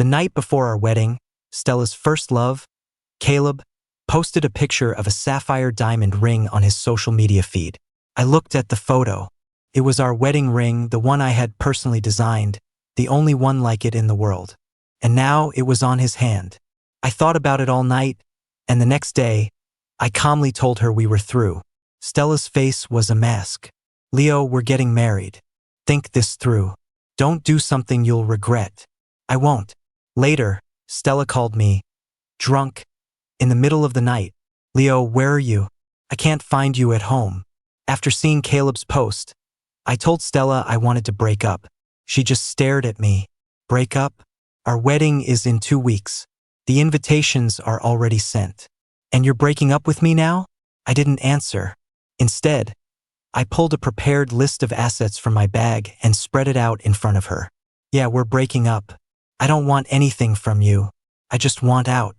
The night before our wedding, Stella's first love, Caleb, posted a picture of a sapphire diamond ring on his social media feed. I looked at the photo. It was our wedding ring, the one I had personally designed, the only one like it in the world. And now it was on his hand. I thought about it all night, and the next day, I calmly told her we were through. Stella's face was a mask. Leo, we're getting married. Think this through. Don't do something you'll regret. I won't. Later, Stella called me, drunk, in the middle of the night. Leo, where are you? I can't find you at home. After seeing Caleb's post, I told Stella I wanted to break up. She just stared at me. Break up? Our wedding is in 2 weeks. The invitations are already sent. And you're breaking up with me now? I didn't answer. Instead, I pulled a prepared list of assets from my bag and spread it out in front of her. Yeah, we're breaking up. I don't want anything from you. I just want out.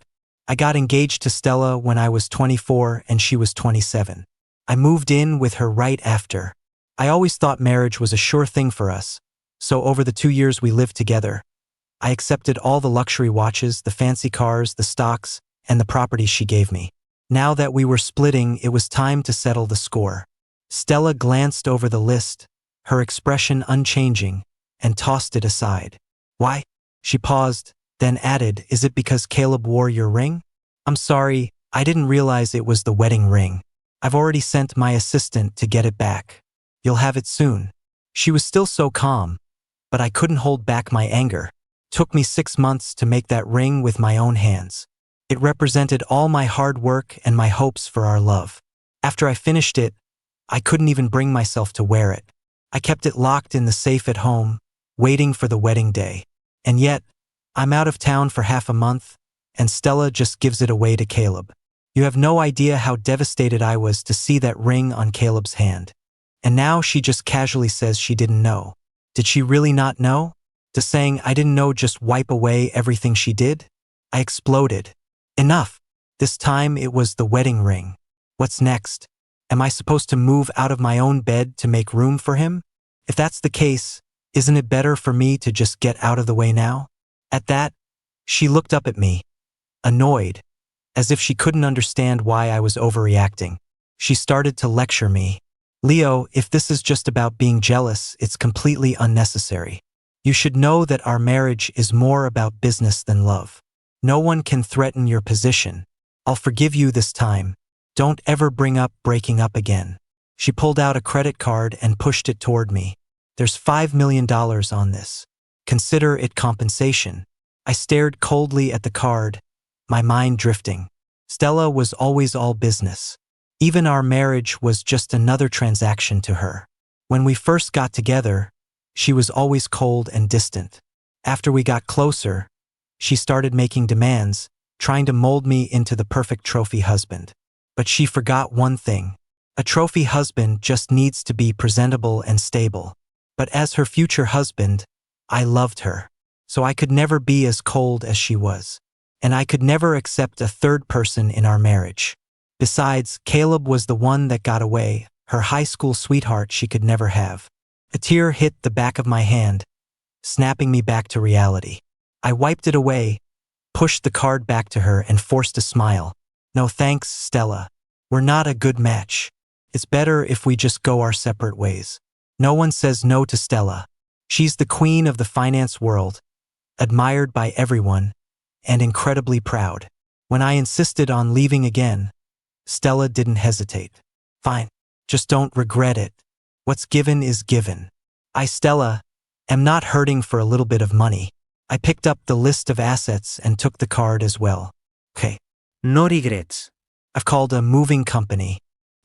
I got engaged to Stella when I was 24 and she was 27. I moved in with her right after. I always thought marriage was a sure thing for us, so over the 2 years we lived together, I accepted all the luxury watches, the fancy cars, the stocks, and the properties she gave me. Now that we were splitting, it was time to settle the score. Stella glanced over the list, her expression unchanging, and tossed it aside. Why? She paused, then added, is it because Caleb wore your ring? I'm sorry, I didn't realize it was the wedding ring. I've already sent my assistant to get it back. You'll have it soon. She was still so calm, but I couldn't hold back my anger. Took me 6 months to make that ring with my own hands. It represented all my hard work and my hopes for our love. After I finished it, I couldn't even bring myself to wear it. I kept it locked in the safe at home, waiting for the wedding day. And yet, I'm out of town for half a month, and Stella just gives it away to Caleb. You have no idea how devastated I was to see that ring on Caleb's hand. And now she just casually says she didn't know. Did she really not know? Does saying I didn't know just wipe away everything she did? I exploded. Enough. This time it was the wedding ring. What's next? Am I supposed to move out of my own bed to make room for him? If that's the case, isn't it better for me to just get out of the way now? At that, she looked up at me, annoyed, as if she couldn't understand why I was overreacting. She started to lecture me. Leo, if this is just about being jealous, it's completely unnecessary. You should know that our marriage is more about business than love. No one can threaten your position. I'll forgive you this time. Don't ever bring up breaking up again. She pulled out a credit card and pushed it toward me. There's $5 million on this. Consider it compensation. I stared coldly at the card, my mind drifting. Stella was always all business. Even our marriage was just another transaction to her. When we first got together, she was always cold and distant. After we got closer, she started making demands, trying to mold me into the perfect trophy husband. But she forgot one thing. A trophy husband just needs to be presentable and stable. But as her future husband, I loved her. So I could never be as cold as she was. And I could never accept a third person in our marriage. Besides, Caleb was the one that got away, her high school sweetheart she could never have. A tear hit the back of my hand, snapping me back to reality. I wiped it away, pushed the card back to her, and forced a smile. No thanks, Stella. We're not a good match. It's better if we just go our separate ways. No one says no to Stella. She's the queen of the finance world, admired by everyone, and incredibly proud. When I insisted on leaving again, Stella didn't hesitate. Fine, just don't regret it. What's given is given. I, Stella, am not hurting for a little bit of money. I picked up the list of assets and took the card as well. Okay. No regrets. I've called a moving company.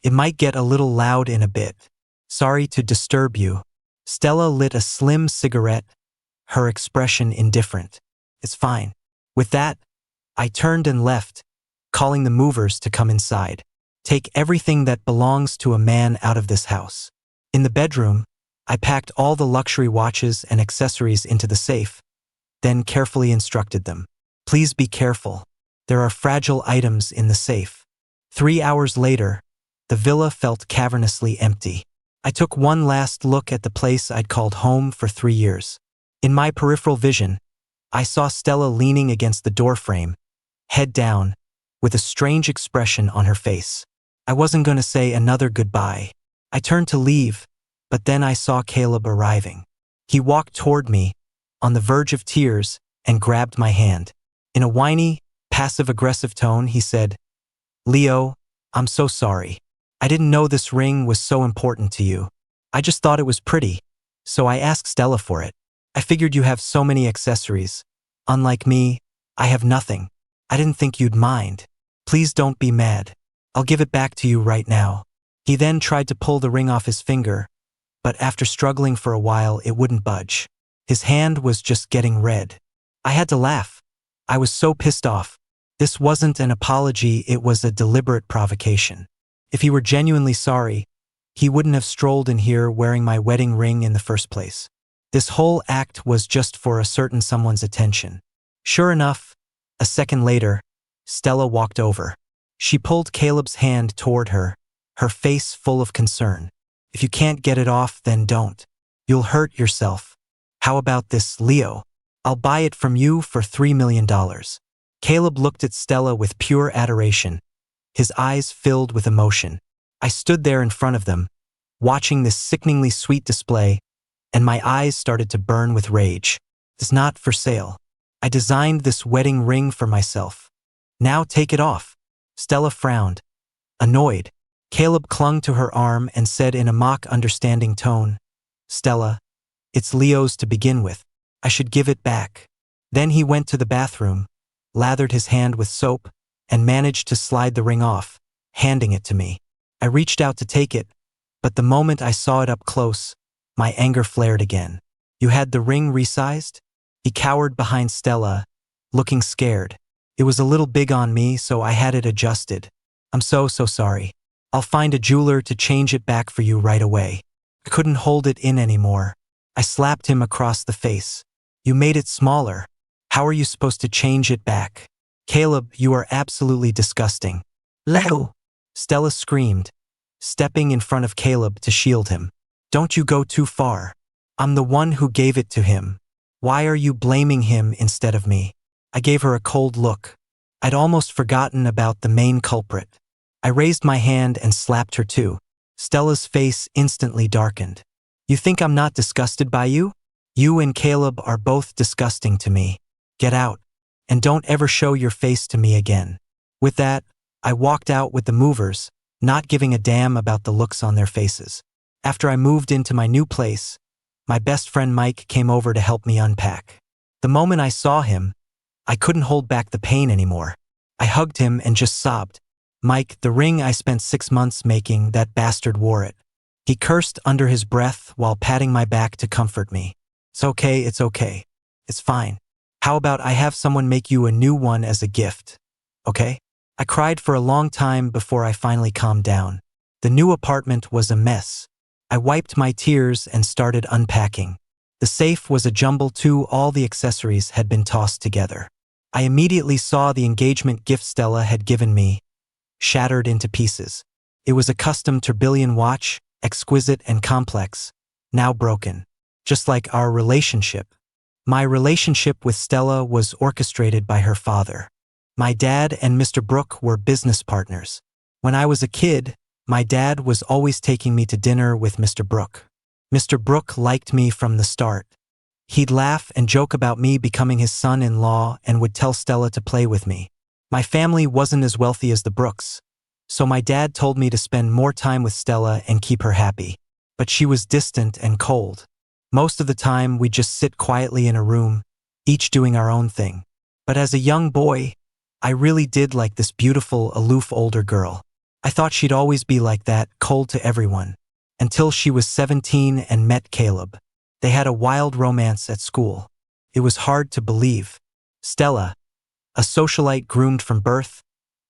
It might get a little loud in a bit. Sorry to disturb you. Stella lit a slim cigarette, her expression indifferent. It's fine. With that, I turned and left, calling the movers to come inside. Take everything that belongs to a man out of this house. In the bedroom, I packed all the luxury watches and accessories into the safe, then carefully instructed them. Please be careful. There are fragile items in the safe. 3 hours later, the villa felt cavernously empty. I took one last look at the place I'd called home for 3 years. In my peripheral vision, I saw Stella leaning against the doorframe, head down, with a strange expression on her face. I wasn't going to say another goodbye. I turned to leave, but then I saw Caleb arriving. He walked toward me, on the verge of tears, and grabbed my hand. In a whiny, passive-aggressive tone, he said, "Leo, I'm so sorry. I didn't know this ring was so important to you. I just thought it was pretty, so I asked Stella for it. I figured you have so many accessories. Unlike me, I have nothing. I didn't think you'd mind. Please don't be mad. I'll give it back to you right now." He then tried to pull the ring off his finger, but after struggling for a while, it wouldn't budge. His hand was just getting red. I had to laugh. I was so pissed off. This wasn't an apology, it was a deliberate provocation. If he were genuinely sorry, he wouldn't have strolled in here wearing my wedding ring in the first place. This whole act was just for a certain someone's attention. Sure enough, a second later, Stella walked over. She pulled Caleb's hand toward her, her face full of concern. "If you can't get it off, then don't. You'll hurt yourself. How about this, Leo? I'll buy it from you for $3 million. Caleb looked at Stella with pure adoration, his eyes filled with emotion. I stood there in front of them, watching this sickeningly sweet display, and my eyes started to burn with rage. It's not for sale. I designed this wedding ring for myself. Now take it off." Stella frowned, annoyed. Caleb clung to her arm and said in a mock understanding tone, "Stella, it's Leo's to begin with. I should give it back." Then he went to the bathroom, lathered his hand with soap, and managed to slide the ring off, handing it to me. I reached out to take it, but the moment I saw it up close, my anger flared again. "You had the ring resized?" He cowered behind Stella, looking scared. "It was a little big on me, so I had it adjusted. I'm so sorry. I'll find a jeweler to change it back for you right away." I couldn't hold it in anymore. I slapped him across the face. "You made it smaller. How are you supposed to change it back? Caleb, you are absolutely disgusting." "Leo!" Stella screamed, stepping in front of Caleb to shield him. "Don't you go too far. I'm the one who gave it to him. Why are you blaming him instead of me?" I gave her a cold look. I'd almost forgotten about the main culprit. I raised my hand and slapped her too. Stella's face instantly darkened. "You think I'm not disgusted by you? You and Caleb are both disgusting to me. Get out, and don't ever show your face to me again." With that, I walked out with the movers, not giving a damn about the looks on their faces. After I moved into my new place, my best friend Mike came over to help me unpack. The moment I saw him, I couldn't hold back the pain anymore. I hugged him and just sobbed. "Mike, the ring I spent 6 months making, that bastard wore it." He cursed under his breath while patting my back to comfort me. It's okay. It's fine. How about I have someone make you a new one as a gift? Okay?" I cried for a long time before I finally calmed down. The new apartment was a mess. I wiped my tears and started unpacking. The safe was a jumble too, all the accessories had been tossed together. I immediately saw the engagement gift Stella had given me, shattered into pieces. It was a custom tourbillon watch, exquisite and complex, now broken. Just like our relationship. My relationship with Stella was orchestrated by her father. My dad and Mr. Brooke were business partners. When I was a kid, my dad was always taking me to dinner with Mr. Brooke. Mr. Brooke liked me from the start. He'd laugh and joke about me becoming his son-in-law and would tell Stella to play with me. My family wasn't as wealthy as the Brookes, so my dad told me to spend more time with Stella and keep her happy. But she was distant and cold. Most of the time, we'd just sit quietly in a room, each doing our own thing. But as a young boy, I really did like this beautiful, aloof older girl. I thought she'd always be like that, cold to everyone. Until she was 17 and met Caleb. They had a wild romance at school. It was hard to believe. Stella, a socialite groomed from birth,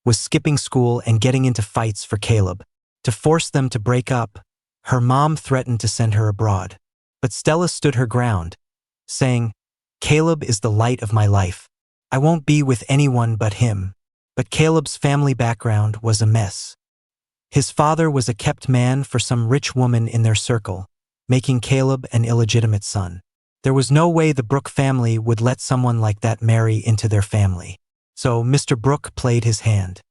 was skipping school and getting into fights for Caleb. To force them to break up, her mom threatened to send her abroad. But Stella stood her ground, saying, "Caleb is the light of my life. I won't be with anyone but him." But Caleb's family background was a mess. His father was a kept man for some rich woman in their circle, making Caleb an illegitimate son. There was no way the Brooke family would let someone like that marry into their family. So Mr. Brooke played his hand.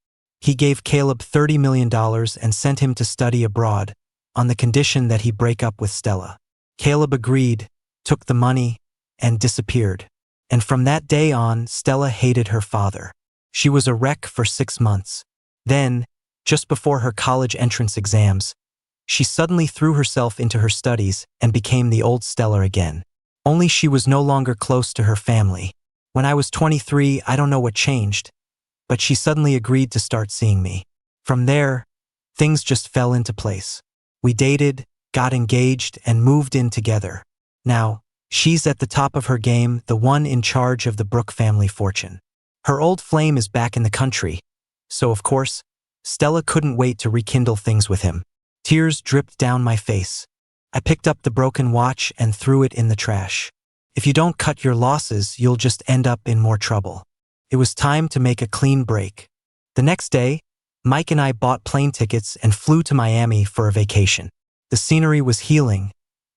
He gave Caleb $30 million and sent him to study abroad, on the condition that he break up with Stella. Caleb agreed, took the money, and disappeared. And from that day on, Stella hated her father. She was a wreck for 6 months. Then, just before her college entrance exams, she suddenly threw herself into her studies and became the old Stella again. Only she was no longer close to her family. When I was 23, I don't know what changed, but she suddenly agreed to start seeing me. From there, things just fell into place. We dated, got engaged, and moved in together. Now, she's at the top of her game, the one in charge of the Brooke family fortune. Her old flame is back in the country, so of course, Stella couldn't wait to rekindle things with him. Tears dripped down my face. I picked up the broken watch and threw it in the trash. If you don't cut your losses, you'll just end up in more trouble. It was time to make a clean break. The next day, Mike and I bought plane tickets and flew to Miami for a vacation. The scenery was healing,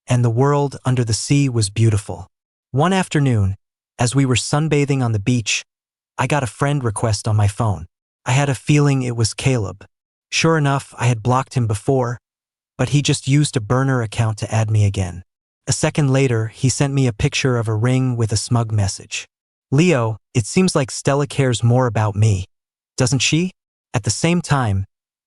and the world under the sea was beautiful. One afternoon, as we were sunbathing on the beach, I got a friend request on my phone. I had a feeling it was Caleb. Sure enough, I had blocked him before, but he just used a burner account to add me again. A second later, he sent me a picture of a ring with a smug message. "Leo, it seems like Stella cares more about me. Doesn't she?" At the same time,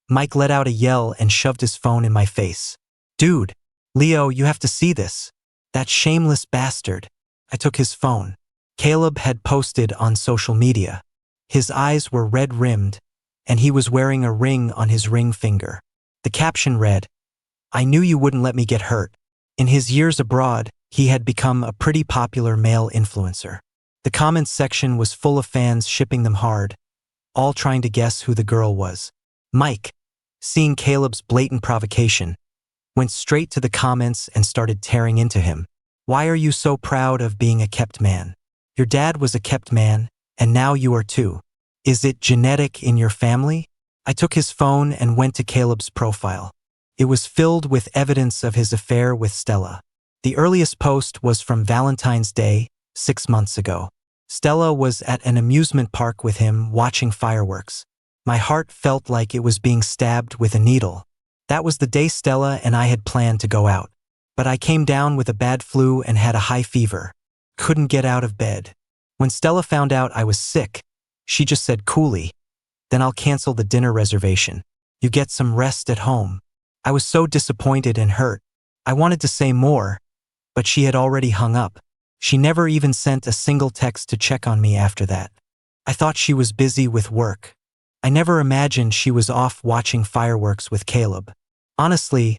Mike let out a yell and shoved his phone in my face. "Dude, Leo, you have to see this. That shameless bastard." I took his phone. Caleb had posted on social media. His eyes were red-rimmed, and he was wearing a ring on his ring finger. The caption read, "I knew you wouldn't let me get hurt." In his years abroad, he had become a pretty popular male influencer. The comments section was full of fans shipping them hard, all trying to guess who the girl was. Mike, seeing Caleb's blatant provocation, went straight to the comments and started tearing into him. "Why are you so proud of being a kept man? Your dad was a kept man, and now you are too. Is it genetic in your family?" I took his phone and went to Caleb's profile. It was filled with evidence of his affair with Stella. The earliest post was from Valentine's Day, 6 months ago. Stella was at an amusement park with him watching fireworks. My heart felt like it was being stabbed with a needle. That was the day Stella and I had planned to go out. But I came down with a bad flu and had a high fever. Couldn't get out of bed. When Stella found out I was sick, she just said coolly, "Then I'll cancel the dinner reservation. You get some rest at home." I was so disappointed and hurt. I wanted to say more, but she had already hung up. She never even sent a single text to check on me after that. I thought she was busy with work. I never imagined she was off watching fireworks with Caleb. Honestly,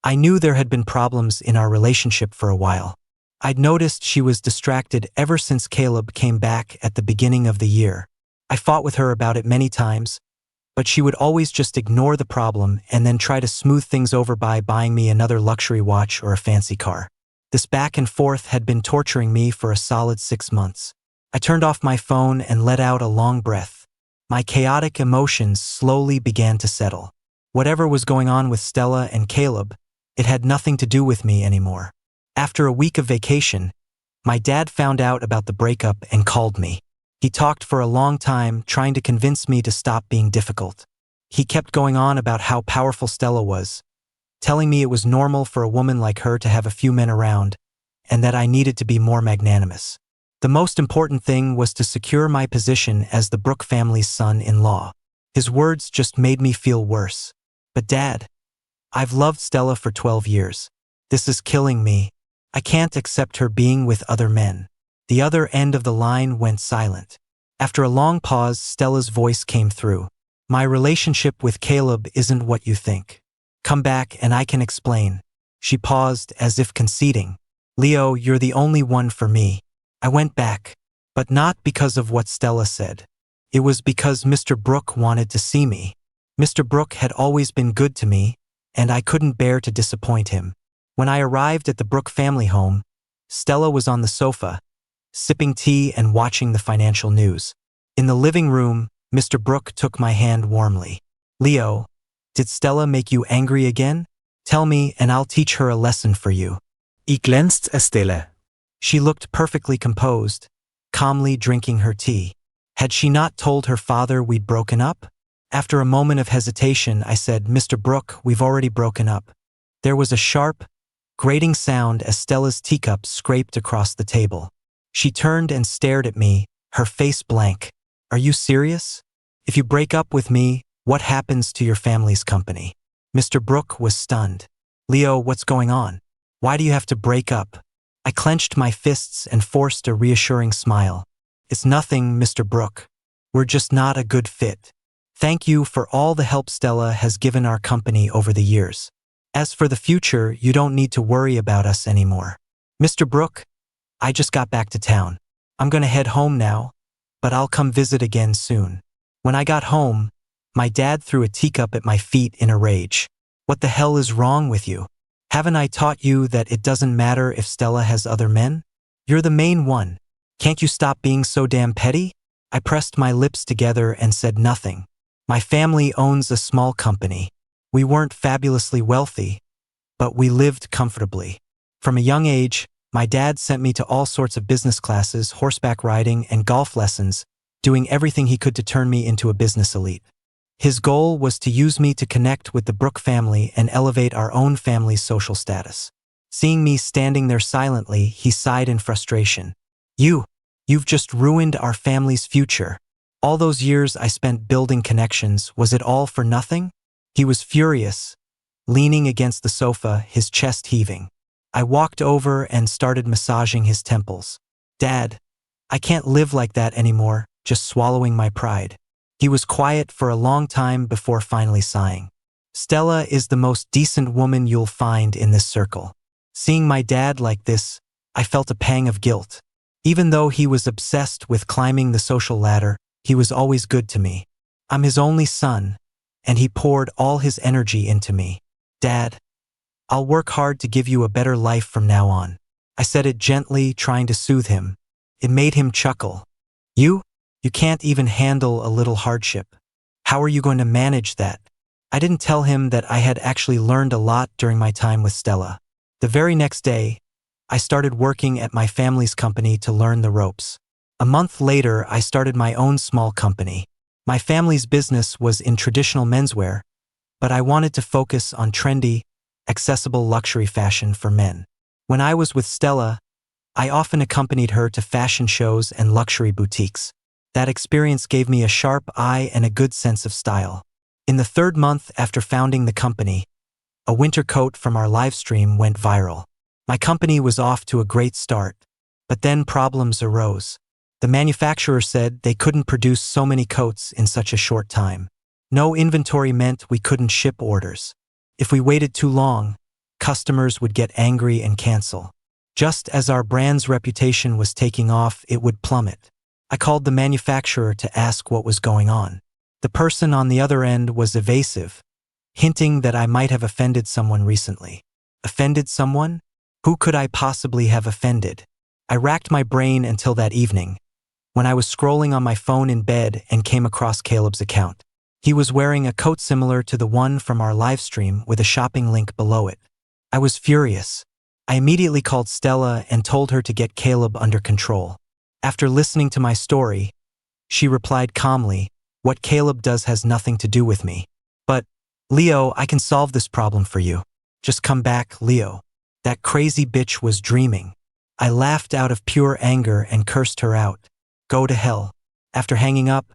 I knew there had been problems in our relationship for a while. I'd noticed she was distracted ever since Caleb came back at the beginning of the year. I fought with her about it many times, but she would always just ignore the problem and then try to smooth things over by buying me another luxury watch or a fancy car. This back and forth had been torturing me for a solid 6 months. I turned off my phone and let out a long breath. My chaotic emotions slowly began to settle. Whatever was going on with Stella and Caleb, it had nothing to do with me anymore. After a week of vacation, my dad found out about the breakup and called me. He talked for a long time, trying to convince me to stop being difficult. He kept going on about how powerful Stella was, telling me it was normal for a woman like her to have a few men around, and that I needed to be more magnanimous. The most important thing was to secure my position as the Brooke family's son-in-law. His words just made me feel worse. "But Dad, I've loved Stella for 12 years. This is killing me. I can't accept her being with other men." The other end of the line went silent. After a long pause, Stella's voice came through. "My relationship with Caleb isn't what you think. Come back and I can explain." She paused as if conceding. "Leo, you're the only one for me." I went back, but not because of what Stella said. It was because Mr. Brooke wanted to see me. Mr. Brooke had always been good to me, and I couldn't bear to disappoint him. When I arrived at the Brooke family home, Stella was on the sofa, sipping tea and watching the financial news. In the living room, Mr. Brooke took my hand warmly. "Leo, did Stella make you angry again? Tell me and I'll teach her a lesson for you." Indulged, Stella. She looked perfectly composed, calmly drinking her tea. Had she not told her father we'd broken up? After a moment of hesitation, I said, "Mr. Brooke, we've already broken up." There was a sharp, grating sound as Stella's teacup scraped across the table. She turned and stared at me, her face blank. "Are you serious? If you break up with me, what happens to your family's company?" Mr. Brooke was stunned. "Leo, what's going on? Why do you have to break up?" I clenched my fists and forced a reassuring smile. "It's nothing, Mr. Brooke. We're just not a good fit. Thank you for all the help Stella has given our company over the years. As for the future, you don't need to worry about us anymore. Mr. Brooke, I just got back to town. I'm gonna head home now, but I'll come visit again soon." When I got home, my dad threw a teacup at my feet in a rage. "What the hell is wrong with you? Haven't I taught you that it doesn't matter if Stella has other men? You're the main one. Can't you stop being so damn petty?" I pressed my lips together and said nothing. My family owns a small company. We weren't fabulously wealthy, but we lived comfortably. From a young age, my dad sent me to all sorts of business classes, horseback riding, and golf lessons, doing everything he could to turn me into a business elite. His goal was to use me to connect with the Brooke family and elevate our own family's social status. Seeing me standing there silently, he sighed in frustration. You've just ruined our family's future. All those years I spent building connections, was it all for nothing?" He was furious, leaning against the sofa, his chest heaving. I walked over and started massaging his temples. "Dad, I can't live like that anymore," just swallowing my pride. He was quiet for a long time before finally sighing. "Stella is the most decent woman you'll find in this circle." Seeing my dad like this, I felt a pang of guilt. Even though he was obsessed with climbing the social ladder, he was always good to me. I'm his only son, and he poured all his energy into me. "Dad, I'll work hard to give you a better life from now on." I said it gently, trying to soothe him. It made him chuckle. You can't even handle a little hardship. How are you going to manage that?" I didn't tell him that I had actually learned a lot during my time with Stella. The very next day, I started working at my family's company to learn the ropes. A month later, I started my own small company. My family's business was in traditional menswear, but I wanted to focus on trendy, accessible luxury fashion for men. When I was with Stella, I often accompanied her to fashion shows and luxury boutiques. That experience gave me a sharp eye and a good sense of style. In the third month after founding the company, a winter coat from our live stream went viral. My company was off to a great start, but then problems arose. The manufacturer said they couldn't produce so many coats in such a short time. No inventory meant we couldn't ship orders. If we waited too long, customers would get angry and cancel. Just as our brand's reputation was taking off, it would plummet. I called the manufacturer to ask what was going on. The person on the other end was evasive, hinting that I might have offended someone recently. Offended someone? Who could I possibly have offended? I racked my brain until that evening, when I was scrolling on my phone in bed and came across Caleb's account. He was wearing a coat similar to the one from our live stream with a shopping link below it. I was furious. I immediately called Stella and told her to get Caleb under control. After listening to my story, she replied calmly, "What Caleb does has nothing to do with me. But, Leo, I can solve this problem for you. Just come back, Leo. That crazy bitch was dreaming." I laughed out of pure anger and cursed her out. Go to hell. After hanging up,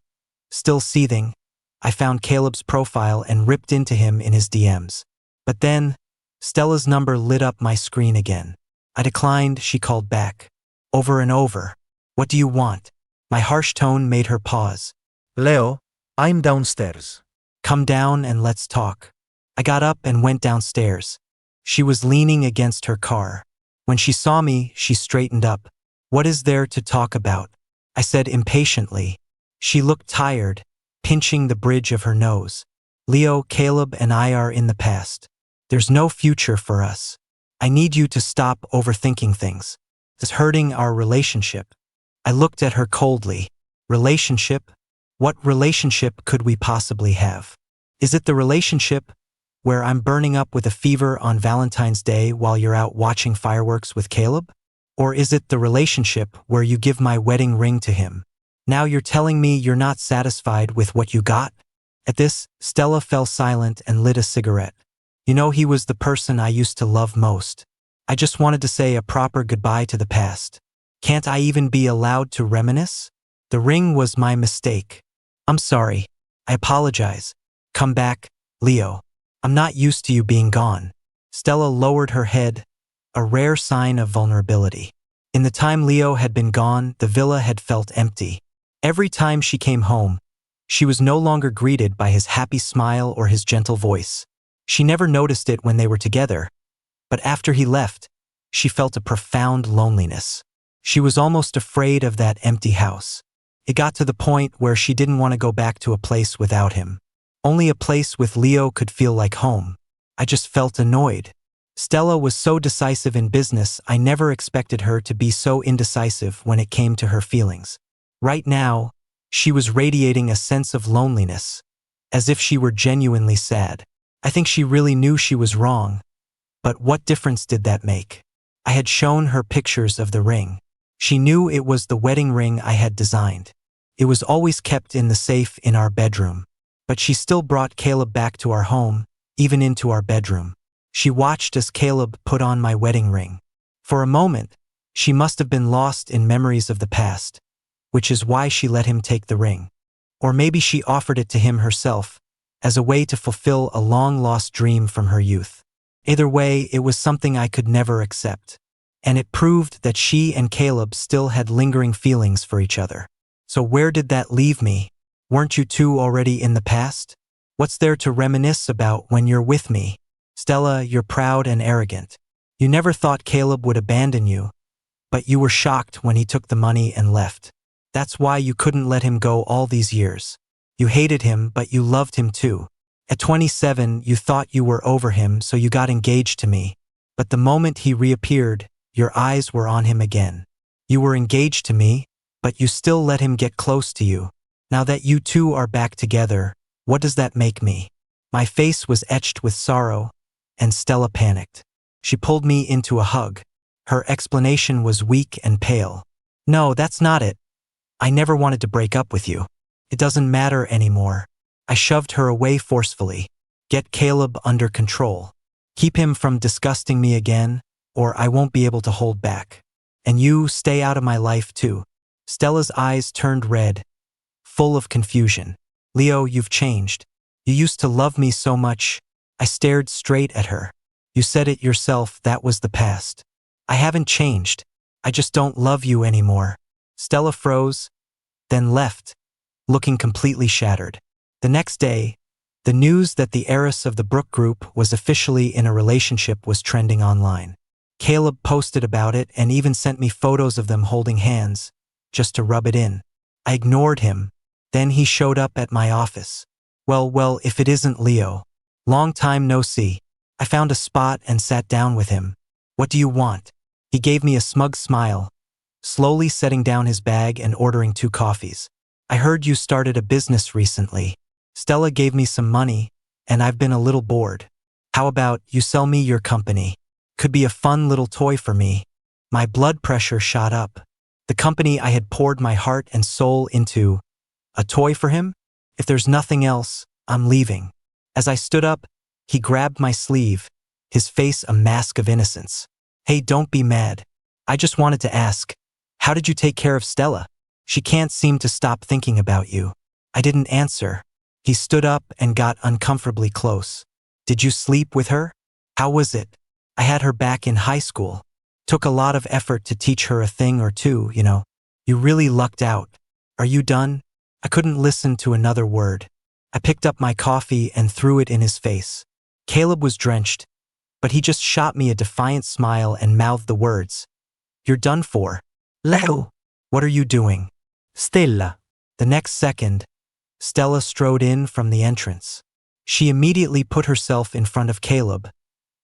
still seething, I found Caleb's profile and ripped into him in his DMs. But then, Stella's number lit up my screen again. I declined, she called back. Over and over. "What do you want?" My harsh tone made her pause. "Leo, I'm downstairs." "Come down and let's talk." I got up and went downstairs. She was leaning against her car. When she saw me, she straightened up. "What is there to talk about?" I said impatiently. She looked tired, pinching the bridge of her nose. "Leo, Caleb and I are in the past. There's no future for us. I need you to stop overthinking things. It's hurting our relationship." I looked at her coldly. Relationship? What relationship could we possibly have? Is it the relationship where I'm burning up with a fever on Valentine's Day while you're out watching fireworks with Caleb? Or is it the relationship where you give my wedding ring to him? Now you're telling me you're not satisfied with what you got? At this, Stella fell silent and lit a cigarette. You know, he was the person I used to love most. I just wanted to say a proper goodbye to the past. Can't I even be allowed to reminisce? The ring was my mistake. I'm sorry. I apologize. Come back, Leo. I'm not used to you being gone. Stella lowered her head, a rare sign of vulnerability. In the time Leo had been gone, the villa had felt empty. Every time she came home, she was no longer greeted by his happy smile or his gentle voice. She never noticed it when they were together, but after he left, she felt a profound loneliness. She was almost afraid of that empty house. It got to the point where she didn't want to go back to a place without him. Only a place with Leo could feel like home. I just felt annoyed. Stella was so decisive in business, I never expected her to be so indecisive when it came to her feelings. Right now, she was radiating a sense of loneliness, as if she were genuinely sad. I think she really knew she was wrong, but what difference did that make? I had shown her pictures of the ring. She knew it was the wedding ring I had designed. It was always kept in the safe in our bedroom. But she still brought Caleb back to our home, even into our bedroom. She watched as Caleb put on my wedding ring. For a moment, she must have been lost in memories of the past, which is why she let him take the ring. Or maybe she offered it to him herself, as a way to fulfill a long-lost dream from her youth. Either way, it was something I could never accept. And it proved that she and Caleb still had lingering feelings for each other. So where did that leave me? Weren't you two already in the past? What's there to reminisce about when you're with me? Stella, you're proud and arrogant. You never thought Caleb would abandon you, but you were shocked when he took the money and left. That's why you couldn't let him go all these years. You hated him, but you loved him too. At 27, you thought you were over him, so you got engaged to me. But the moment he reappeared, your eyes were on him again. You were engaged to me, but you still let him get close to you. Now that you two are back together, what does that make me? My face was etched with sorrow, and Stella panicked. She pulled me into a hug. Her explanation was weak and pale. No, that's not it. I never wanted to break up with you. It doesn't matter anymore. I shoved her away forcefully. Get Caleb under control. Keep him from disgusting me again, or I won't be able to hold back. And you stay out of my life too. Stella's eyes turned red, full of confusion. Leo, you've changed. You used to love me so much. I stared straight at her. You said it yourself, that was the past. I haven't changed. I just don't love you anymore. Stella froze, then left, looking completely shattered. The next day, the news that the heiress of the Brook Group was officially in a relationship was trending online. Caleb posted about it and even sent me photos of them holding hands, just to rub it in. I ignored him. Then he showed up at my office. Well, if it isn't Leo. Long time no see. I found a spot and sat down with him. What do you want? He gave me a smug smile, slowly setting down his bag and ordering 2 coffees. I heard you started a business recently. Stella gave me some money, and I've been a little bored. How about you sell me your company? Could be a fun little toy for me. My blood pressure shot up. The company I had poured my heart and soul into. A toy for him? If there's nothing else, I'm leaving. As I stood up, he grabbed my sleeve, his face a mask of innocence. Hey, don't be mad. I just wanted to ask, how did you take care of Stella? She can't seem to stop thinking about you. I didn't answer. He stood up and got uncomfortably close. Did you sleep with her? How was it? I had her back in high school. Took a lot of effort to teach her a thing or two, you know. You really lucked out. Are you done? I couldn't listen to another word. I picked up my coffee and threw it in his face. Caleb was drenched, but he just shot me a defiant smile and mouthed the words. You're done for. Leo. What are you doing? Stella. The next second, Stella strode in from the entrance. She immediately put herself in front of Caleb,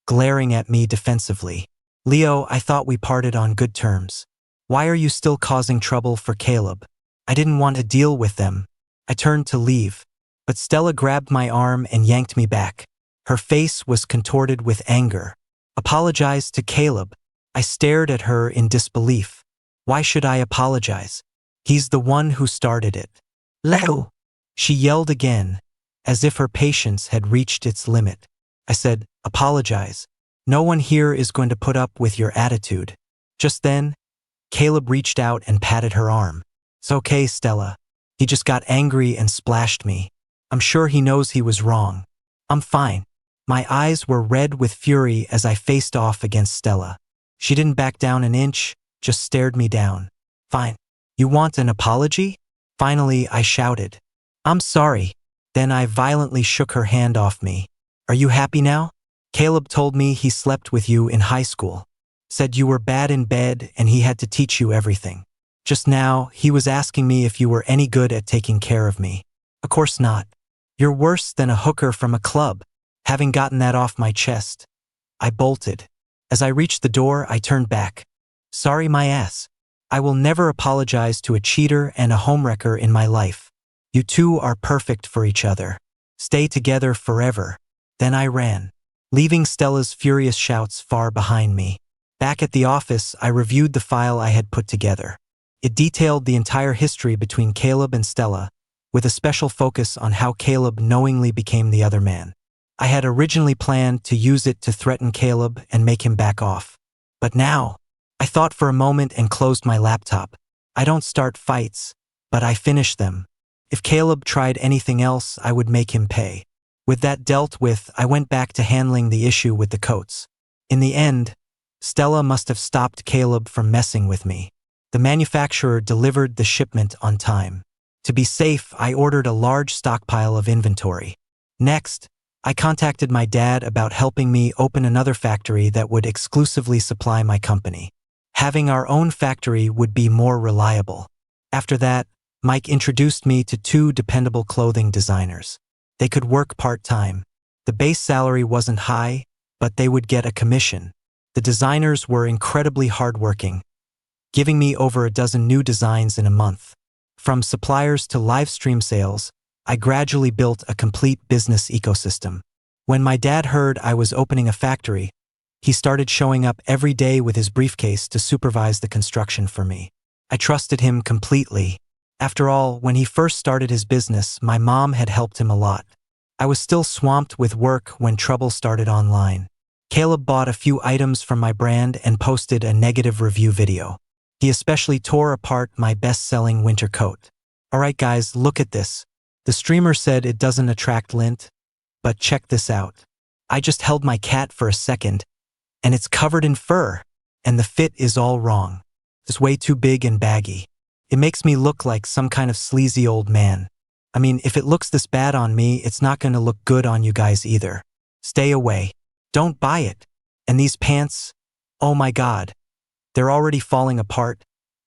glaring at me defensively. Leo, I thought we parted on good terms. Why are you still causing trouble for Caleb? I didn't want to deal with them. I turned to leave, but Stella grabbed my arm and yanked me back. Her face was contorted with anger. Apologize to Caleb. I stared at her in disbelief. Why should I apologize? He's the one who started it. Lego. She yelled again, as if her patience had reached its limit. I said, apologize. No one here is going to put up with your attitude. Just then, Caleb reached out and patted her arm. It's okay, Stella. He just got angry and splashed me. I'm sure he knows he was wrong. I'm fine. My eyes were red with fury as I faced off against Stella. She didn't back down an inch, just stared me down. Fine. You want an apology? Finally, I shouted. I'm sorry. Then I violently shook her hand off me. Are you happy now? Caleb told me he slept with you in high school. Said you were bad in bed and he had to teach you everything. Just now, he was asking me if you were any good at taking care of me. Of course not. You're worse than a hooker from a club. Having gotten that off my chest, I bolted. As I reached the door, I turned back. Sorry my ass. I will never apologize to a cheater and a homewrecker in my life. You two are perfect for each other. Stay together forever. Then I ran, leaving Stella's furious shouts far behind me. Back at the office, I reviewed the file I had put together. It detailed the entire history between Caleb and Stella, with a special focus on how Caleb knowingly became the other man. I had originally planned to use it to threaten Caleb and make him back off. But now, I thought for a moment and closed my laptop. I don't start fights, but I finish them. If Caleb tried anything else, I would make him pay. With that dealt with, I went back to handling the issue with the coats. In the end, Stella must have stopped Caleb from messing with me. The manufacturer delivered the shipment on time. To be safe, I ordered a large stockpile of inventory. Next, I contacted my dad about helping me open another factory that would exclusively supply my company. Having our own factory would be more reliable. After that, Mike introduced me to two dependable clothing designers. They could work part-time. The base salary wasn't high, but they would get a commission. The designers were incredibly hardworking, giving me over a dozen new designs in a month. From suppliers to live stream sales, I gradually built a complete business ecosystem. When my dad heard I was opening a factory, he started showing up every day with his briefcase to supervise the construction for me. I trusted him completely. After all, when he first started his business, my mom had helped him a lot. I was still swamped with work when trouble started online. Caleb bought a few items from my brand and posted a negative review video. He especially tore apart my best-selling winter coat. Alright guys, look at this. The streamer said it doesn't attract lint, but check this out. I just held my cat for a second, and it's covered in fur, and the fit is all wrong. It's way too big and baggy. It makes me look like some kind of sleazy old man. I mean, if it looks this bad on me, it's not going to look good on you guys either. Stay away. Don't buy it. And these pants, oh my god. They're already falling apart,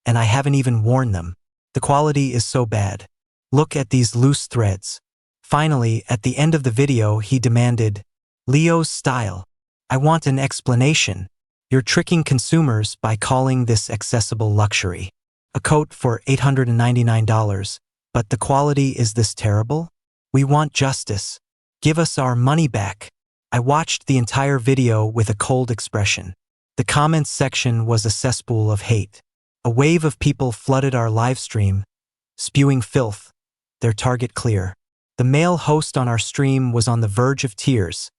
and I haven't even worn them. The quality is so bad. Look at these loose threads. Finally, at the end of the video, he demanded, Leo's style. I want an explanation. You're tricking consumers by calling this accessible luxury. A coat for $899, but the quality is this terrible? We want justice. Give us our money back. I watched the entire video with a cold expression. The comments section was a cesspool of hate. A wave of people flooded our live stream, spewing filth, their target clear. The male host on our stream was on the verge of tears,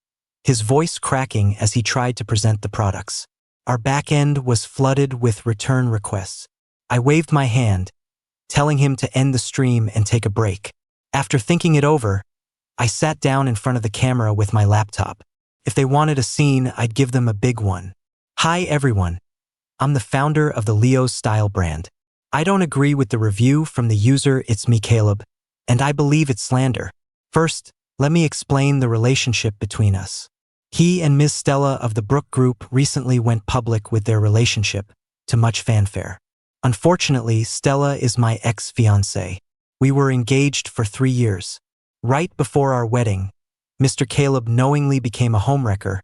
his voice cracking as he tried to present the products. Our back end was flooded with return requests. I waved my hand, telling him to end the stream and take a break. After thinking it over, I sat down in front of the camera with my laptop. If they wanted a scene, I'd give them a big one. Hi everyone. I'm the founder of the Leo's Style brand. I don't agree with the review from the user It's Me Caleb, and I believe it's slander. First, let me explain the relationship between us. He and Ms. Stella of the Brook Group recently went public with their relationship, to much fanfare. Unfortunately, Stella is my ex-fiancée. We were engaged for 3 years. Right before our wedding, Mr. Caleb knowingly became a homewrecker,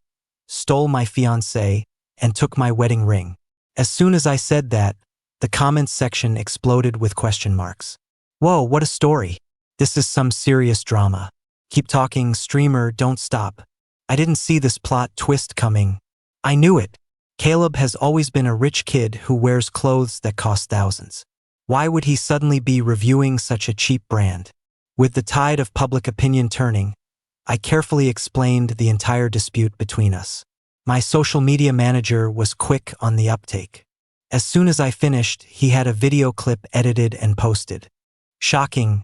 stole my fiancée, and took my wedding ring. As soon as I said that, the comments section exploded with question marks. Whoa, what a story. This is some serious drama. Keep talking, streamer, don't stop. I didn't see this plot twist coming. I knew it. Caleb has always been a rich kid who wears clothes that cost thousands. Why would he suddenly be reviewing such a cheap brand? With the tide of public opinion turning, I carefully explained the entire dispute between us. My social media manager was quick on the uptake. As soon as I finished, he had a video clip edited and posted. Shocking.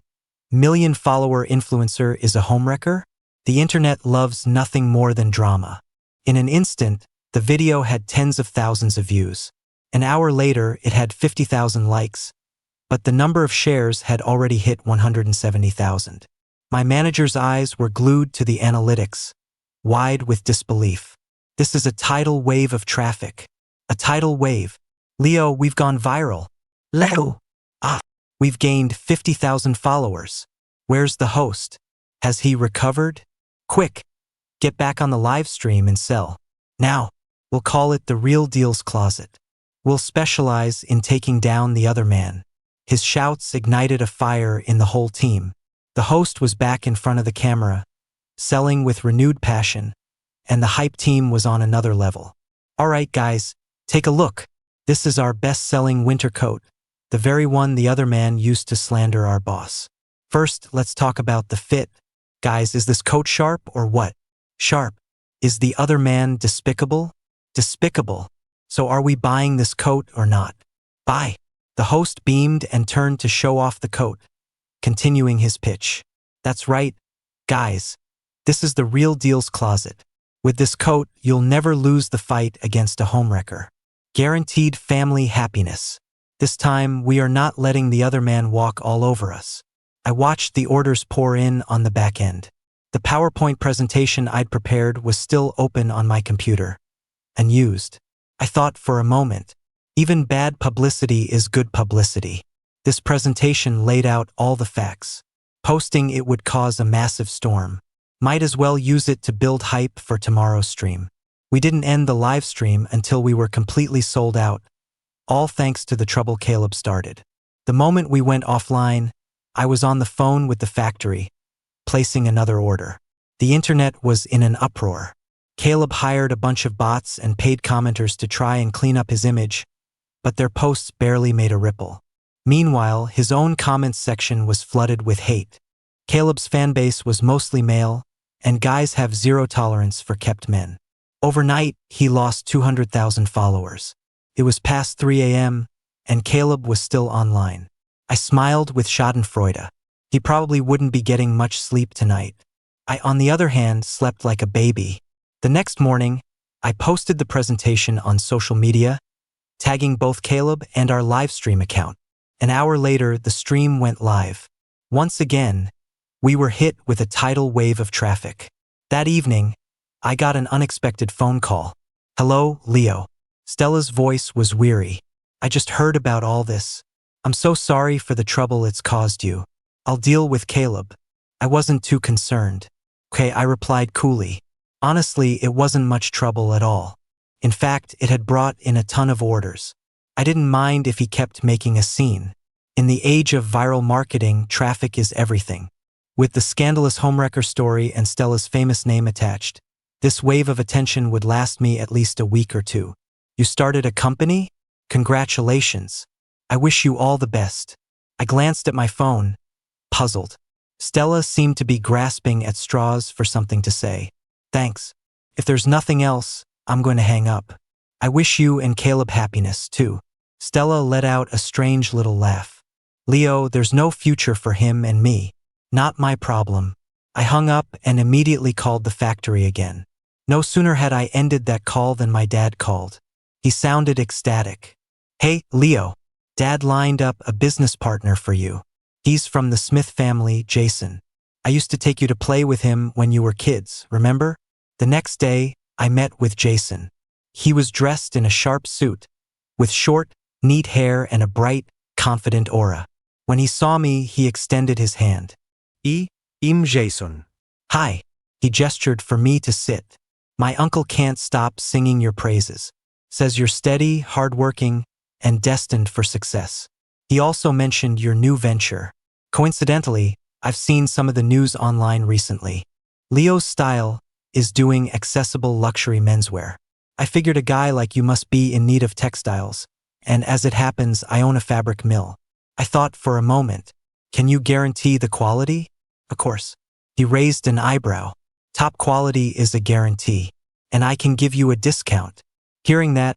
Million-follower influencer is a homewrecker? The internet loves nothing more than drama. In an instant, the video had tens of thousands of views. An hour later, it had 50,000 likes, but the number of shares had already hit 170,000. My manager's eyes were glued to the analytics, wide with disbelief. This is a tidal wave of traffic. A tidal wave. Leo, we've gone viral. Leo. We've gained 50,000 followers. Where's the host? Has he recovered? Quick, get back on the live stream and sell. Now, we'll call it the Real Deal's Closet. We'll specialize in taking down the other man. His shouts ignited a fire in the whole team. The host was back in front of the camera, selling with renewed passion, and the hype team was on another level. All right, guys, take a look. This is our best-selling winter coat, the very one the other man used to slander our boss. First, let's talk about the fit. Guys, is this coat sharp or what? Sharp. Is the other man despicable? Despicable. So are we buying this coat or not? Buy. The host beamed and turned to show off the coat, continuing his pitch. That's right, guys. This is the Real Deal's Closet. With this coat, you'll never lose the fight against a homewrecker. Guaranteed family happiness. This time, we are not letting the other man walk all over us. I watched the orders pour in on the back end. The PowerPoint presentation I'd prepared was still open on my computer. Unused. I thought for a moment, even bad publicity is good publicity. This presentation laid out all the facts. Posting it would cause a massive storm. Might as well use it to build hype for tomorrow's stream. We didn't end the live stream until we were completely sold out, all thanks to the trouble Caleb started. The moment we went offline, I was on the phone with the factory, placing another order. The internet was in an uproar. Caleb hired a bunch of bots and paid commenters to try and clean up his image, but their posts barely made a ripple. Meanwhile, his own comments section was flooded with hate. Caleb's fanbase was mostly male, and guys have zero tolerance for kept men. Overnight, he lost 200,000 followers. It was past 3 a.m., and Caleb was still online. I smiled with schadenfreude. He probably wouldn't be getting much sleep tonight. I, on the other hand, slept like a baby. The next morning, I posted the presentation on social media, tagging both Caleb and our livestream account. An hour later, the stream went live. Once again, we were hit with a tidal wave of traffic. That evening, I got an unexpected phone call. Hello, Leo. Stella's voice was weary. I just heard about all this. I'm so sorry for the trouble it's caused you. I'll deal with Caleb. I wasn't too concerned. Okay, I replied coolly. Honestly, it wasn't much trouble at all. In fact, it had brought in a ton of orders. I didn't mind if he kept making a scene. In the age of viral marketing, traffic is everything. With the scandalous homewrecker story and Stella's famous name attached, this wave of attention would last me at least a week or two. You started a company? Congratulations. I wish you all the best. I glanced at my phone, puzzled. Stella seemed to be grasping at straws for something to say. Thanks. If there's nothing else, I'm going to hang up. I wish you and Caleb happiness, too. Stella let out a strange little laugh. Leo, there's no future for him and me. Not my problem. I hung up and immediately called the factory again. No sooner had I ended that call than my dad called. He sounded ecstatic. Hey, Leo. Dad lined up a business partner for you. He's from the Smith family, Jason. I used to take you to play with him when you were kids, remember? The next day, I met with Jason. He was dressed in a sharp suit, with short, neat hair and a bright, confident aura. When he saw me, he extended his hand. I'm Jason. Hi. He gestured for me to sit. My uncle can't stop singing your praises. Says you're steady, hardworking, and destined for success. He also mentioned your new venture. Coincidentally, I've seen some of the news online recently. Leo's Style is doing accessible luxury menswear. I figured a guy like you must be in need of textiles, and as it happens, I own a fabric mill. I thought for a moment, can you guarantee the quality? Of course. He raised an eyebrow. Top quality is a guarantee, and I can give you a discount. Hearing that,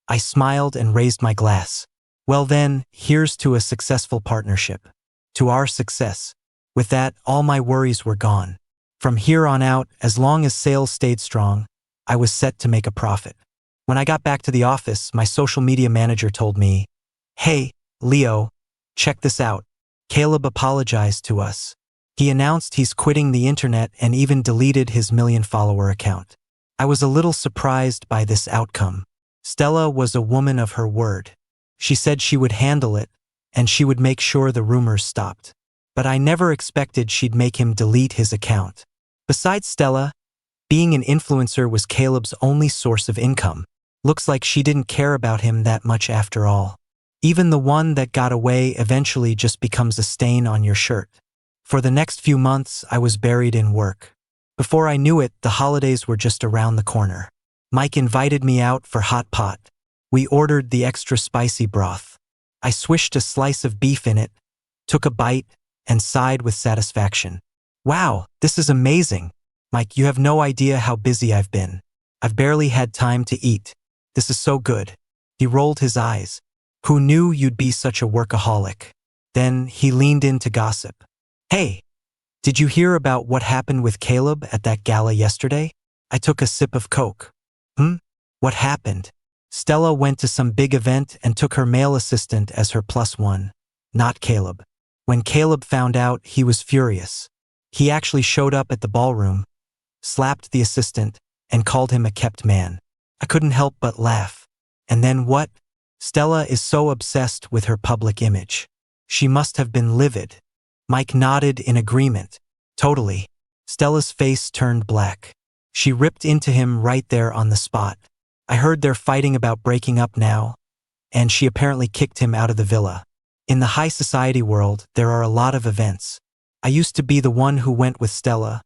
I smiled and raised my glass. Well then, here's to a successful partnership. To our success. With that, all my worries were gone. From here on out, as long as sales stayed strong, I was set to make a profit. When I got back to the office, my social media manager told me, "Hey, Leo, check this out. Caleb apologized to us. He announced he's quitting the internet and even deleted his million-follower account." I was a little surprised by this outcome. Stella was a woman of her word. She said she would handle it, and she would make sure the rumors stopped. But I never expected she'd make him delete his account. Besides Stella, being an influencer was Caleb's only source of income. Looks like she didn't care about him that much after all. Even the one that got away eventually just becomes a stain on your shirt. For the next few months, I was buried in work. Before I knew it, the holidays were just around the corner. Mike invited me out for hot pot. We ordered the extra spicy broth. I swished a slice of beef in it, took a bite, and sighed with satisfaction. Wow, this is amazing. Mike, you have no idea how busy I've been. I've barely had time to eat. This is so good. He rolled his eyes. Who knew you'd be such a workaholic? Then he leaned in to gossip. Hey, did you hear about what happened with Caleb at that gala yesterday? I took a sip of Coke. What happened? Stella went to some big event and took her male assistant as her +1, not Caleb. When Caleb found out, he was furious. He actually showed up at the ballroom, slapped the assistant, and called him a kept man. I couldn't help but laugh. And then what? Stella is so obsessed with her public image. She must have been livid. Mike nodded in agreement. Totally. Stella's face turned black. She ripped into him right there on the spot. I heard they're fighting about breaking up now, and she apparently kicked him out of the villa. In the high society world, there are a lot of events. I used to be the one who went with Stella,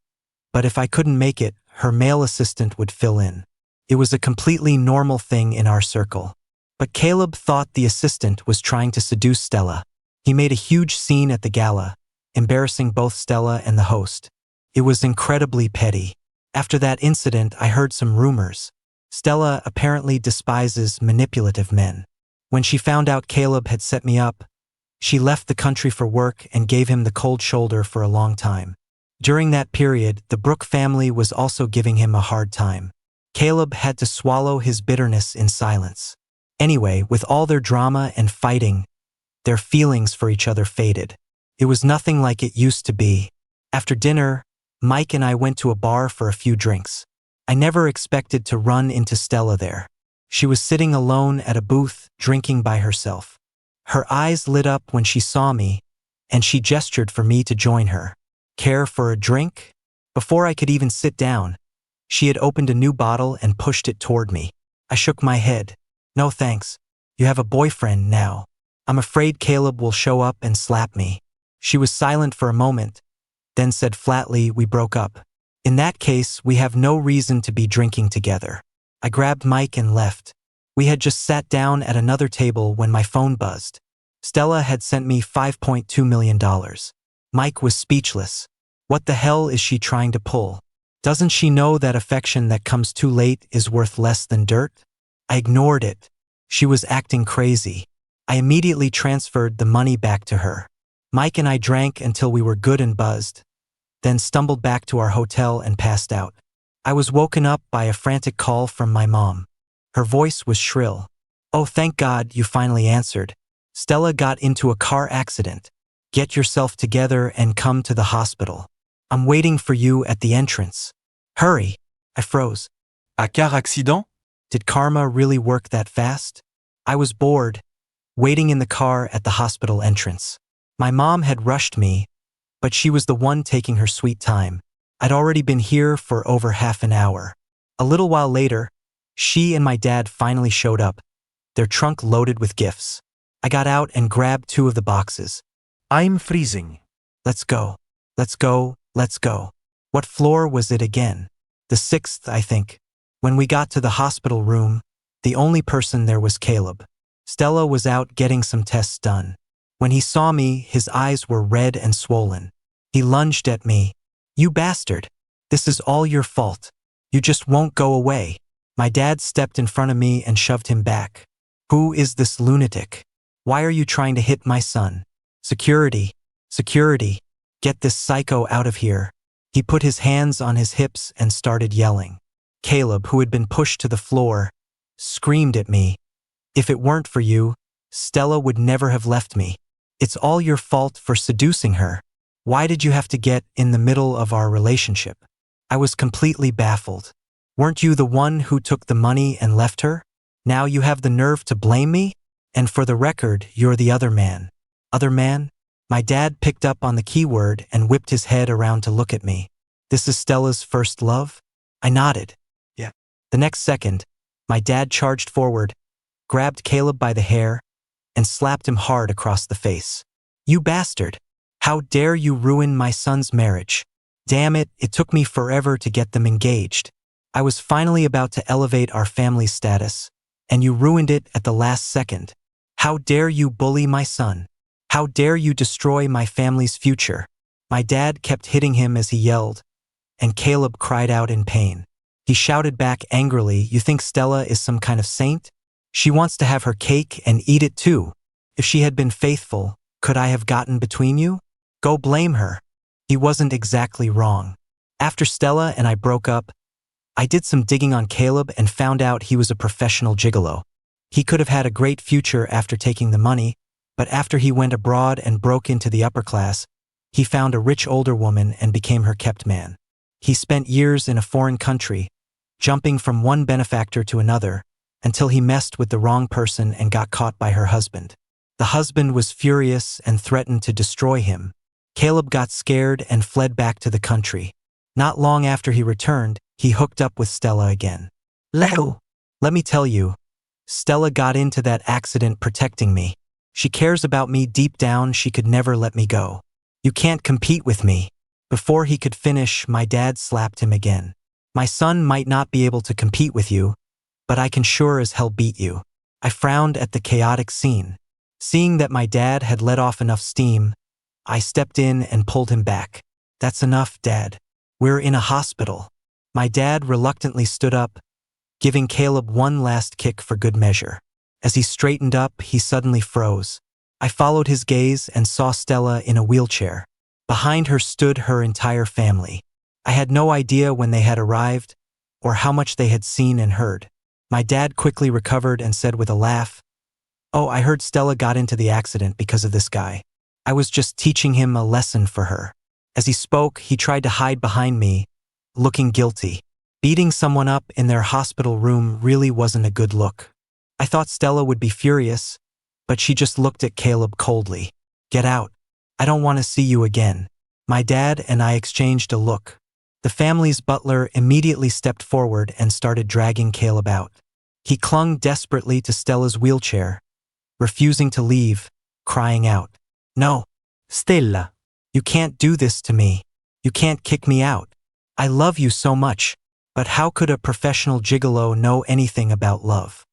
but if I couldn't make it, her male assistant would fill in. It was a completely normal thing in our circle. But Caleb thought the assistant was trying to seduce Stella. He made a huge scene at the gala, embarrassing both Stella and the host. It was incredibly petty. After that incident, I heard some rumors. Stella apparently despises manipulative men. When she found out Caleb had set me up, she left the country for work and gave him the cold shoulder for a long time. During that period, the Brooke family was also giving him a hard time. Caleb had to swallow his bitterness in silence. Anyway, with all their drama and fighting, their feelings for each other faded. It was nothing like it used to be. After dinner, Mike and I went to a bar for a few drinks. I never expected to run into Stella there. She was sitting alone at a booth, drinking by herself. Her eyes lit up when she saw me, and she gestured for me to join her. Care for a drink? Before I could even sit down, she had opened a new bottle and pushed it toward me. I shook my head. No thanks. You have a boyfriend now. I'm afraid Caleb will show up and slap me. She was silent for a moment, then said flatly, we broke up. In that case, we have no reason to be drinking together. I grabbed Mike and left. We had just sat down at another table when my phone buzzed. Stella had sent me $5.2 million. Mike was speechless. What the hell is she trying to pull? Doesn't she know that affection that comes too late is worth less than dirt? I ignored it. She was acting crazy. I immediately transferred the money back to her. Mike and I drank until we were good and buzzed, then stumbled back to our hotel and passed out. I was woken up by a frantic call from my mom. Her voice was shrill. Oh, thank God you finally answered. Stella got into a car accident. Get yourself together and come to the hospital. I'm waiting for you at the entrance. Hurry. I froze. Un car accident? Did karma really work that fast? I was bored, waiting in the car at the hospital entrance. My mom had rushed me, but she was the one taking her sweet time. I'd already been here for over half an hour. A little while later, she and my dad finally showed up, their trunk loaded with gifts. I got out and grabbed 2 of the boxes. I'm freezing. Let's go. Let's go. Let's go. What floor was it again? The 6th, I think. When we got to the hospital room, the only person there was Caleb. Stella was out getting some tests done. When he saw me, his eyes were red and swollen. He lunged at me. "You bastard! This is all your fault. You just won't go away." My dad stepped in front of me and shoved him back. "Who is this lunatic? Why are you trying to hit my son? Security! Security! Get this psycho out of here." He put his hands on his hips and started yelling. Caleb, who had been pushed to the floor, screamed at me. "If it weren't for you, Stella would never have left me. It's all your fault for seducing her. Why did you have to get in the middle of our relationship?" I was completely baffled. "Weren't you the one who took the money and left her? Now you have the nerve to blame me? And for the record, you're the other man." "Other man?" My dad picked up on the keyword and whipped his head around to look at me. "This is Stella's first love?" I nodded. "Yeah." The next second, my dad charged forward, grabbed Caleb by the hair, and slapped him hard across the face. "You bastard! How dare you ruin my son's marriage? Damn it, it took me forever to get them engaged. I was finally about to elevate our family status, and you ruined it at the last second. How dare you bully my son? How dare you destroy my family's future?" My dad kept hitting him as he yelled, and Caleb cried out in pain. He shouted back angrily, "You think Stella is some kind of saint? She wants to have her cake and eat it too. If she had been faithful, could I have gotten between you? Go blame her." He wasn't exactly wrong. After Stella and I broke up, I did some digging on Caleb and found out he was a professional gigolo. He could have had a great future after taking the money, but after he went abroad and broke into the upper class, he found a rich older woman and became her kept man. He spent years in a foreign country, jumping from one benefactor to another, until he messed with the wrong person and got caught by her husband. The husband was furious and threatened to destroy him. Caleb got scared and fled back to the country. Not long after he returned, he hooked up with Stella again. Let me tell you, Stella got into that accident protecting me. She cares about me deep down. She could never let me go. "You can't compete with me." Before he could finish, my dad slapped him again. "My son might not be able to compete with you, but I can sure as hell beat you." I frowned at the chaotic scene. Seeing that my dad had let off enough steam, I stepped in and pulled him back. "That's enough, Dad. We're in a hospital." My dad reluctantly stood up, giving Caleb one last kick for good measure. As he straightened up, he suddenly froze. I followed his gaze and saw Stella in a wheelchair. Behind her stood her entire family. I had no idea when they had arrived or how much they had seen and heard. My dad quickly recovered and said with a laugh, "Oh, I heard Stella got into the accident because of this guy. I was just teaching him a lesson for her." As he spoke, he tried to hide behind me, looking guilty. Beating someone up in their hospital room really wasn't a good look. I thought Stella would be furious, but she just looked at Caleb coldly. "Get out. I don't want to see you again." My dad and I exchanged a look. The family's butler immediately stepped forward and started dragging Caleb out. He clung desperately to Stella's wheelchair, refusing to leave, crying out, "No, Stella. you can't do this to me. You can't kick me out. I love you so much." But how could a professional gigolo know anything about love?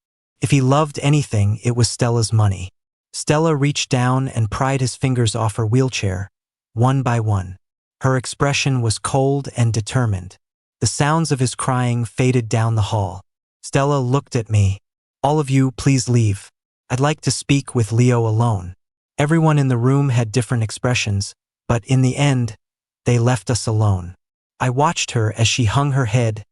If he loved anything, it was Stella's money. Stella reached down and pried his fingers off her wheelchair, one by one. Her expression was cold and determined. The sounds of his crying faded down the hall. Stella looked at me. "All of you, please leave. I'd like to speak with Leo alone." Everyone in the room had different expressions, but in the end, they left us alone. I watched her as she hung her head,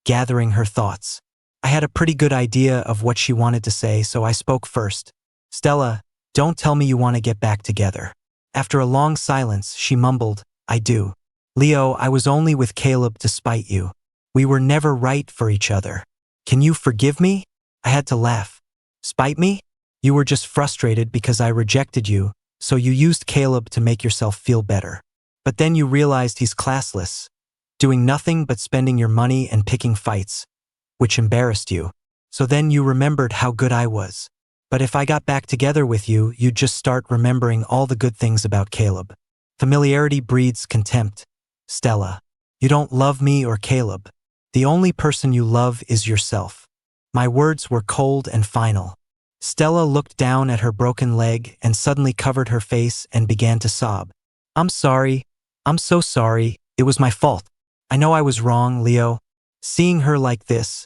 gathering her thoughts. I had a pretty good idea of what she wanted to say, so I spoke first. "Stella, don't tell me you want to get back together." After a long silence, she mumbled, "I do. Leo, I was only with Caleb to spite you. We were never right for each other. Can you forgive me?" I had to laugh. "Spite me? You were just frustrated because I rejected you, so you used Caleb to make yourself feel better. But then you realized he's classless, doing nothing but spending your money and picking fights, which embarrassed you. So then you remembered how good I was. But if I got back together with you, you'd just start remembering all the good things about Caleb. Familiarity breeds contempt. Stella, you don't love me or Caleb. The only person you love is yourself. My words were cold and final. Stella looked down at her broken leg and suddenly covered her face and began to sob. I'm sorry. I'm so sorry. It was my fault. I know I was wrong, Leo. Seeing her like this,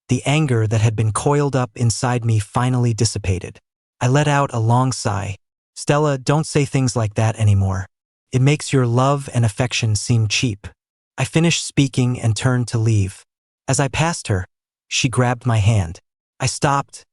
the anger that had been coiled up inside me finally dissipated. I let out a long sigh. Stella, don't say things like that anymore. It makes your love and affection seem cheap. I finished speaking and turned to leave. As I passed her, she grabbed my hand. I stopped,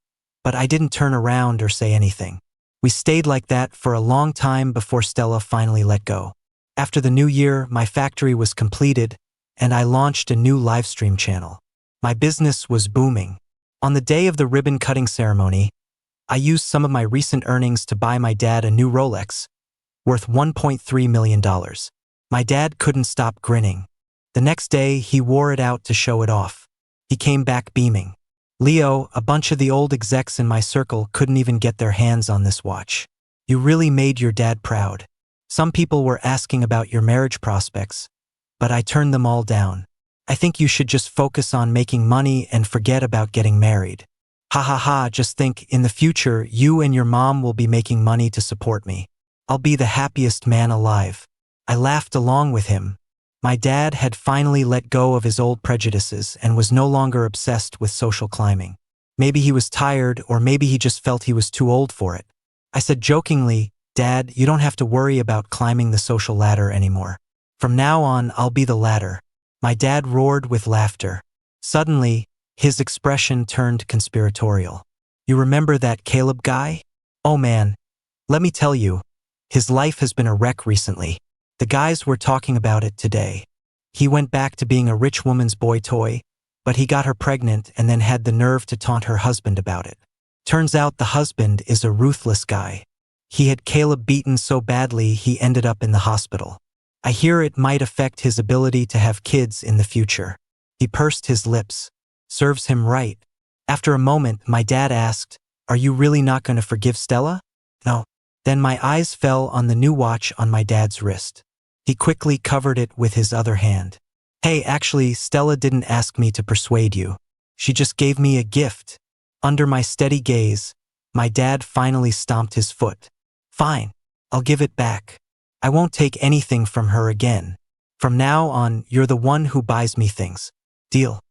but I didn't turn around or say anything. We stayed like that for a long time before Stella finally let go. After the new year, my factory was completed, and I launched a new livestream channel. My business was booming. On the day of the ribbon-cutting ceremony, I used some of my recent earnings to buy my dad a new Rolex, worth $1.3 million. My dad couldn't stop grinning. The next day, he wore it out to show it off. He came back beaming. Leo, a bunch of the old execs in my circle couldn't even get their hands on this watch. You really made your dad proud. Some people were asking about your marriage prospects, but I turned them all down. I think you should just focus on making money and forget about getting married. Ha ha ha, just think, in the future, you and your mom will be making money to support me. I'll be the happiest man alive. I laughed along with him. My dad had finally let go of his old prejudices and was no longer obsessed with social climbing. Maybe he was tired, or maybe he just felt he was too old for it. I said jokingly, Dad, you don't have to worry about climbing the social ladder anymore. From now on, I'll be the ladder. My dad roared with laughter. Suddenly, his expression turned conspiratorial. You remember that Caleb guy? Oh man, let me tell you, his life has been a wreck recently. The guys were talking about it today. He went back to being a rich woman's boy toy, but he got her pregnant and then had the nerve to taunt her husband about it. Turns out the husband is a ruthless guy. He had Caleb beaten so badly he ended up in the hospital. I hear it might affect his ability to have kids in the future. He pursed his lips. Serves him right. After a moment, my dad asked, Are you really not going to forgive Stella? No. Then my eyes fell on the new watch on my dad's wrist. He quickly covered it with his other hand. Hey, actually, Stella didn't ask me to persuade you. She just gave me a gift. Under my steady gaze, my dad finally stomped his foot. Fine, I'll give it back. I won't take anything from her again. From now on, you're the one who buys me things. Deal.